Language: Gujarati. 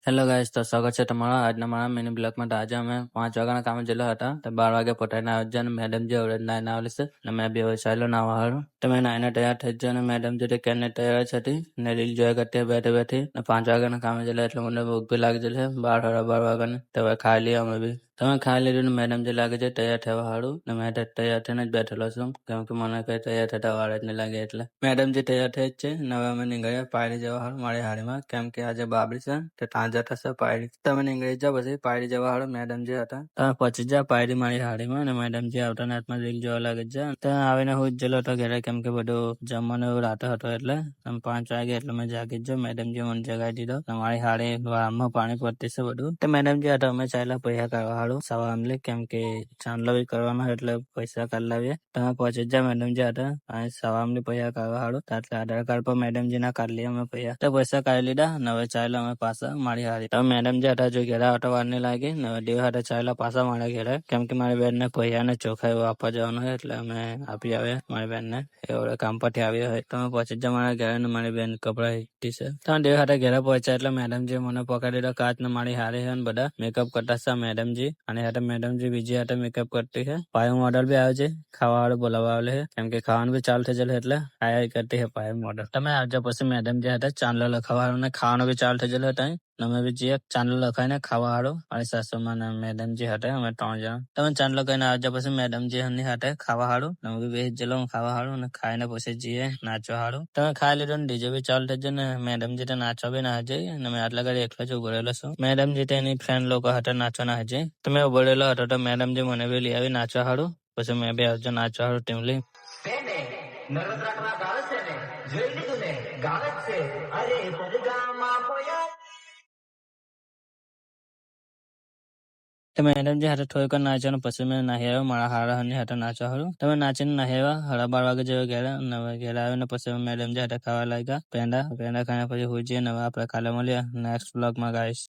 હેલો ગાઈસ, તો સ્વાગત છે તમારા આજના મારા મિની બ્લોગમાં. તો આજે અમે 5 વાગ્યાના કામે ગયેલા હતા. તો 12 વાગે પોતાને આવ્યા છે અને મેડમ જે અવડે નાઈને આવેલી છે અને મેં બી હવે ચાલ્યો નાવા હારું. તો મેં નાઈને તૈયાર થઈ જ અને મેડમ જે કેને તૈયાર જ હતી ને રીલ જોયા કરતી બેઠી બેઠી ને 5 વાગ્યાના કામે ગયેલા એટલે મને ભૂખ બી લાગી ગયેલી છે 12 વાગ્યાની. તો હવે ખાઈ લઈએ અમે બી. તમે ખાઈ લીધું ને મેડમ જે લાગે છે તૈયાર થવા હારું ને મેં તૈયાર થઈને જ બેઠેલો છું કેમ કે મને કઈ તૈયાર થતા વાર જ નહીં લાગે એટલે. મેડમ જે તૈયાર થઈ જ છે ને હવે અમે નીકળ્યા પાયરી જવા હારું મારી હાડીમાં કેમ કે આજે બાબરી છે તે ત્યાં જતા છે પાયરી. તમે નીકળી જાઓ પછી પાયરી જવા હારું મેડમ જે હતા તમે પહોંચી જા પાયરી મારી હાડીમાં અને મેડમ જે આવતા હાથમાં રીલ જોવા લાગે છે. ત્યાં આવીને હું જ ગયેલો હતો ઘરે કેમ કે બધું જમવાનું એવું રાતો હતો એટલે 5 વાગે એટલે મેં જાગી જ મેડમ જે મને જગાડી દીધો. તમારી હાડી વાળમાં પાણી પડતી છે બધું. તો મેડમ જે હતા અમે ચાલ્યા પૈસા કરવા હારું સવા આમલી કેમ કે ચાંદલો બી કરવાનો એટલે પૈસા કાઢી લાવીએ. તમે પહોંચી જા મેડમ જે હતા અહીં સવા આમલી પૈસા કરવા હારું એટલે આધાર કાર્ડ પર મેડમ જે ના કાઢી લઈએ અમે પૈસા. તો પૈસા કાઢી લીધા અને હવે ચાલ્યો અમે પાછા મારી હારી. તો મેડમ જે હતા જો ઘેરા આવતા વાર નહીં લાગી ને દેવ હાથે ચાલ્યા પાછા મારા ઘેરે કેમ કે મારી બેન ને પૈસા ને ચોખા એવું આપવા જવાનું હોય એટલે અમે આપી આવ્યા મારી બેન ને એ કામ પરથી આવ્યો હોય. તમે પહોંચી જા મારા ઘરે ને મારી બેન કપડા હીટી છે. તમે દેવ હાથે ઘેરે પહોંચ્યા એટલે મેડમ જે મને પકડી દીધો કાચ ને મારી હારી છે ને બધા મેકઅપ કરતા છે મેડમજી અને હાથે મેડમજી બીજી હાથે મેકઅપ કરતી છે. પાયો મોડલ બી આવે છે ખાવા વાળું બોલાવવા આવેલે છે કેમ કે ખાવાનું બી ચાલુ થઈ જાય એટલે આયા કરતી છે પાયો મોડલ. તમે આવજો પછી મેડમ જે હતા ચાંદલો લખાવવાનું ને ખાવાનું બી ચાલુ થઈ ગયેલું હતા અમે બી જે ચાંદલો લખાઈને ખાવા હારો મારી સાસુમાં ને મેડમ જે હતા અમે 3 જણા. તમે ચાંદલો કહીને આવજો પછી મેડમ જે ની હાથે ખાવા હારું અમે બી બેસી ગયેલો ખાવા હારું ને ખાઈને પછી જઈએ નાચવા હારું. તમે ખાઈ લીધું ને ડીજે બી ચાલુ થઈ જાય ને મેડમ જે નાચવા બી ના જઈએ અને મેં આટલા ઘડી એકલો જ ઉભો રહેલો છું. મેડમ જે એની ફ્રેન્ડ લોકો હાથે નાચવા ના જઈએ તો મેં ઉભો રહેલો હતો તો મેડમ જે મને બી લઈ આવી નાચવા હારું પછી મેં બી આવજો નાચવા હારું ટીમ લઈ. નવરાત્રા ગાવે છે ને જોઈ લીધું ને ગાવે છે અરે સદગામાં પોયા. તમે મેડમ જે હાથે થોડીક નાચ્યો પછી મેં નાહી આવ્યો મારા હારા હાથે નાચવા હારું. તમે નાચીને નાહી આવ્યા 12 વાગે જેવા ઘેરે અને ઘેરે આવીને પછી મેડમ જે હાથે ખાવા લાગ્યા પેંડા ખાઈને પછી હોઈ જઈએ ને આપણે કાલે મળીએ નેક્સ્ટ બ્લોગમાં ગાઈસ.